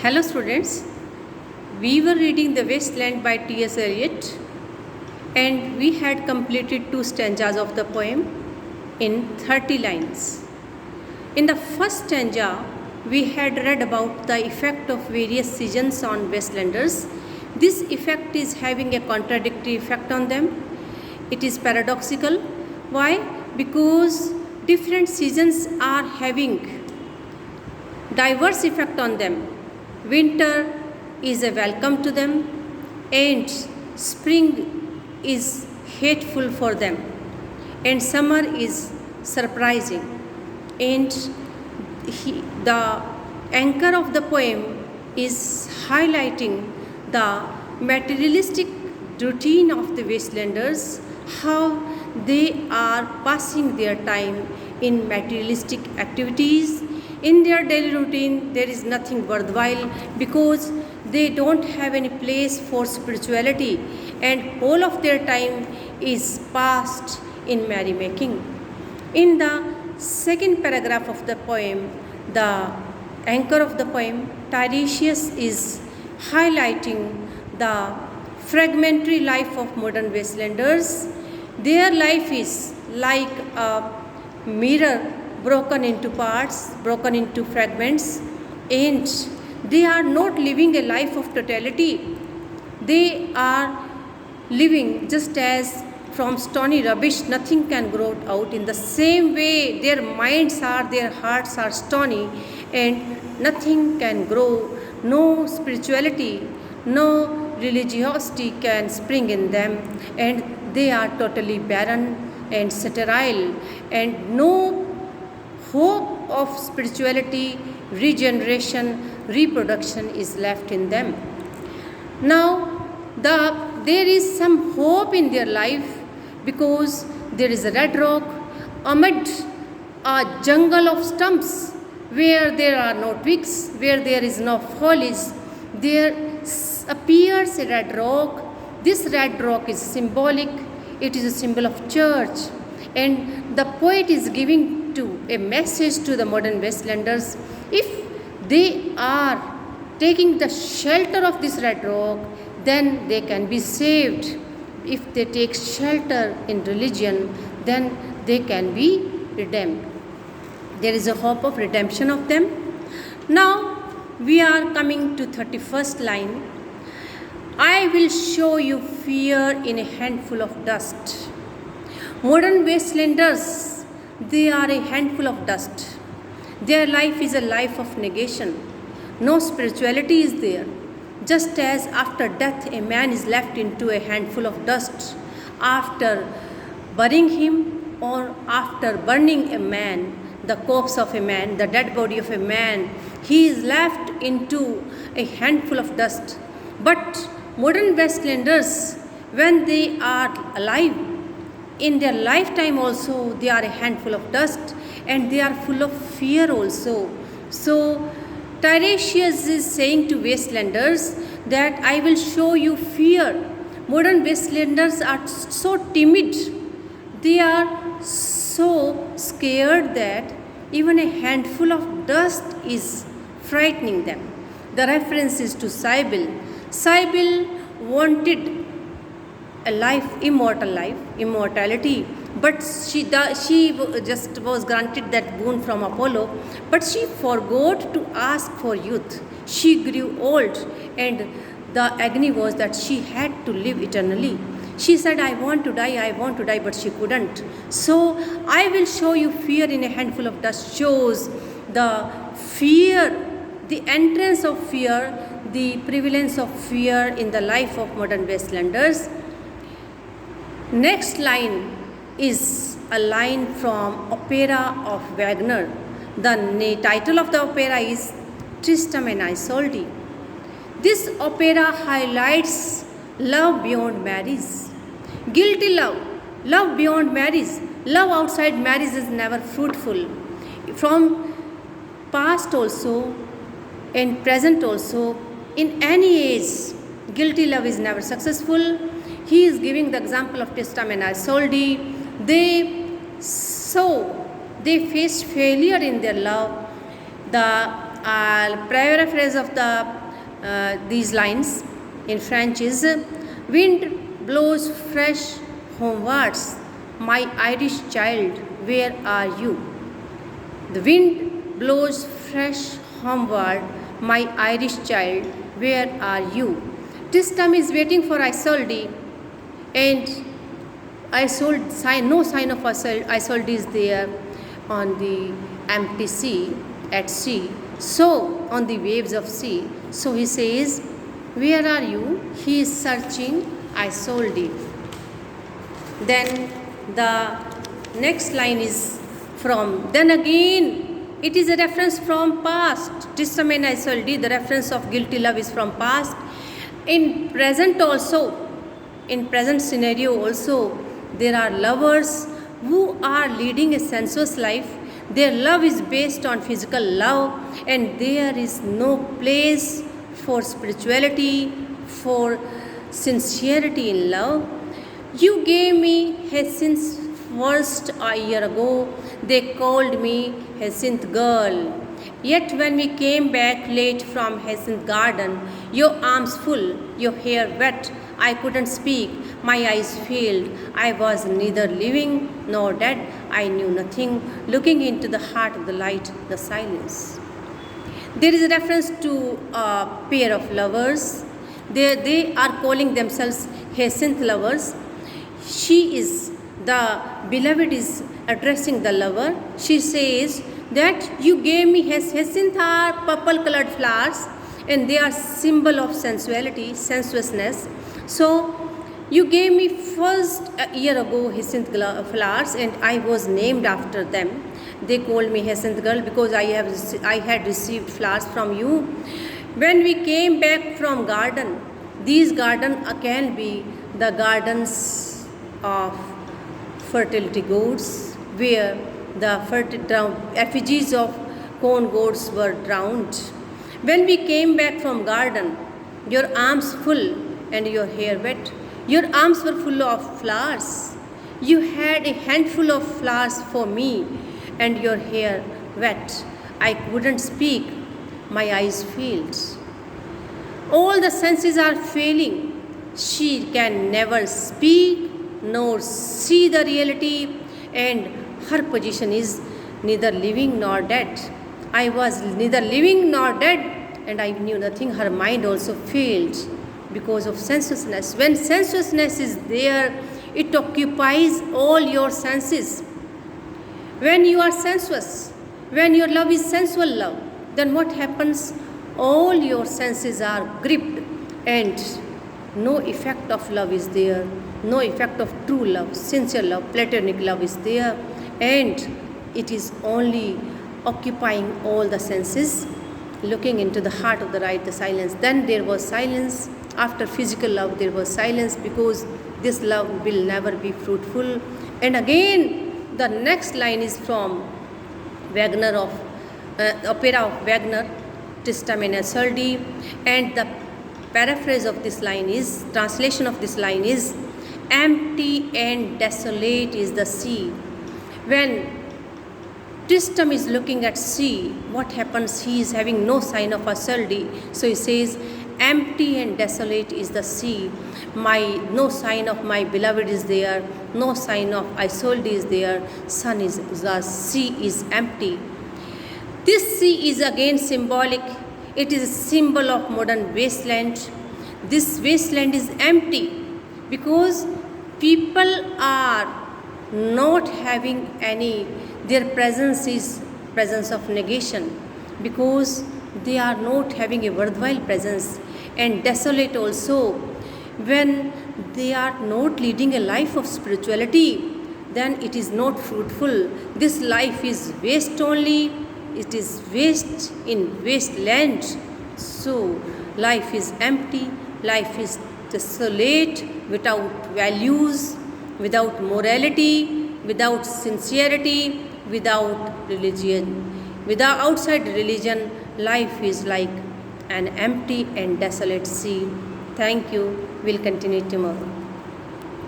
Hello students, we were reading The Wasteland by T.S. Eliot and we had completed 2 stanzas of the poem in 30 lines. In the first stanza, we had read about the effect of various seasons on wastelanders. This effect is having a contradictory effect on them. It is paradoxical. Why? Because different seasons are having diverse effect on them. Winter is a welcome to them and spring is hateful for them and summer is surprising. And the anchor of the poem is highlighting the materialistic routine of the wastelanders, how they are passing their time in materialistic activities. In their daily routine, there is nothing worthwhile because they don't have any place for spirituality, and all of their time is passed in merrymaking. In the second paragraph of the poem, the anchor of the poem, Tiresias is highlighting the fragmentary life of modern wastelanders. Their life is like a mirror broken into parts, broken into fragments, and they are not living a life of totality. They are living just as from stony rubbish nothing can grow out. In the same way, their minds are, their hearts are stony, and nothing can grow. No spirituality, no religiosity can spring in them, and they are totally barren and sterile, and no hope of spirituality, regeneration, reproduction is left in them. Now, there is some hope in their life because there is a red rock amid a jungle of stumps where there are no twigs, where there is no foliage. There appears a red rock. This red rock is symbolic. It is a symbol of church. And the poet is giving a message to the modern wastelanders. If they are taking the shelter of this red rock, then they can be saved. If they take shelter in religion, then they can be redeemed. There is a hope of redemption of them. Now we are coming to 31st line. I will show you fear in a handful of dust. Modern wastelanders, they are a handful of dust. Their life is a life of negation. No spirituality is there. Just as after death a man is left into a handful of dust, after burying him or after burning a man, the corpse of a man, the dead body of a man, he is left into a handful of dust. But modern wastelanders, when they are alive, in their lifetime also they are a handful of dust and they are full of fear also. So Tiresias is saying to wastelanders that I will show you fear. Modern wastelanders are so timid. They are so scared that even a handful of dust is frightening them. The reference is to Cybele. Cybele wanted a life, immortality, but she just was granted that boon from Apollo, but she forgot to ask for youth. She grew old, and the agony was that she had to live eternally. She said, I want to die, but she couldn't. So I will show you fear in a handful of dust shows the fear, the entrance of fear, the prevalence of fear in the life of modern wastelanders. Next line is a line from opera of Wagner. The title of the opera is Tristram and Isolde. This opera highlights love beyond marriage, guilty love, love beyond marriage. Love outside marriage is never fruitful. From past also and present also, in any age, guilty love is never successful. He is giving the example of Tristram and Isolde. They faced failure in their love. The paraphrase of these lines in French is, wind blows fresh homewards, my Irish child, where are you? The wind blows fresh homeward, my Irish child, where are you? Tristram is waiting for Isolde, and no sign of Isolde is there on the empty sea, at sea, so on the waves of sea. So he says, where are you? He is searching Isolde. Then the next line is from, then again, it is a reference from past. Tristram and Isolde, the reference of guilty love is from past. In present also, in present scenario also, there are lovers who are leading a sensuous life. Their love is based on physical love, and there is no place for spirituality, for sincerity in love. You gave me Hyacinth first a year ago. They called me Hyacinth girl. Yet when we came back late from Hyacinth garden, your arms full, your hair wet, I couldn't speak, my eyes failed. I was neither living nor dead. I knew nothing. Looking into the heart of the light, the silence. There is a reference to a pair of lovers. They are calling themselves Hyacinth lovers. The beloved is addressing the lover. She says that you gave me hyacinth are purple colored flowers, and they are symbol of sensuality, sensuousness. So you gave me first a year ago hyacinth flowers, and I was named after them. They called me Hyacinth girl because I had received flowers from you. When we came back from garden, these garden can be the gardens of fertility gods, where the effigies of corn gods were drowned. When we came back from garden, your arms full and your hair wet. Your arms were full of flowers. You had a handful of flowers for me, and your hair wet. I couldn't speak. My eyes failed. All the senses are failing. She can never speak nor see the reality, and her position is neither living nor dead. I was neither living nor dead, and I knew nothing. Her mind also failed because of sensuousness. When sensuousness is there, it occupies all your senses. When you are sensuous, when your love is sensual love, then what happens? All your senses are gripped, and no effect of love is there. No effect of true love, sincere love, platonic love is there, and it is only occupying all the senses, looking into the heart of the right, the silence. Then there was silence. After physical love, there was silence, because this love will never be fruitful. And again, the next line is from Wagner opera of Wagner, Tristram and Isolde, and the paraphrase of this line is, translation of this line is, empty and desolate is the sea. When Tristram is looking at sea, what happens? He is having no sign of Isolde. So he says, empty and desolate is the sea. No sign of my beloved is there. No sign of Isolde is there. The sea is empty. This sea is again symbolic. It is a symbol of modern wasteland. This wasteland is empty because people are not having any, their presence is presence of negation, because they are not having a worthwhile presence. And desolate also, when they are not leading a life of spirituality, then it is not fruitful. This life is waste only. It is waste in wasteland. So life is empty, life is desolate, without values, without morality, without sincerity, without religion. Without outside religion, life is like an empty and desolate sea. Thank you. We'll continue tomorrow.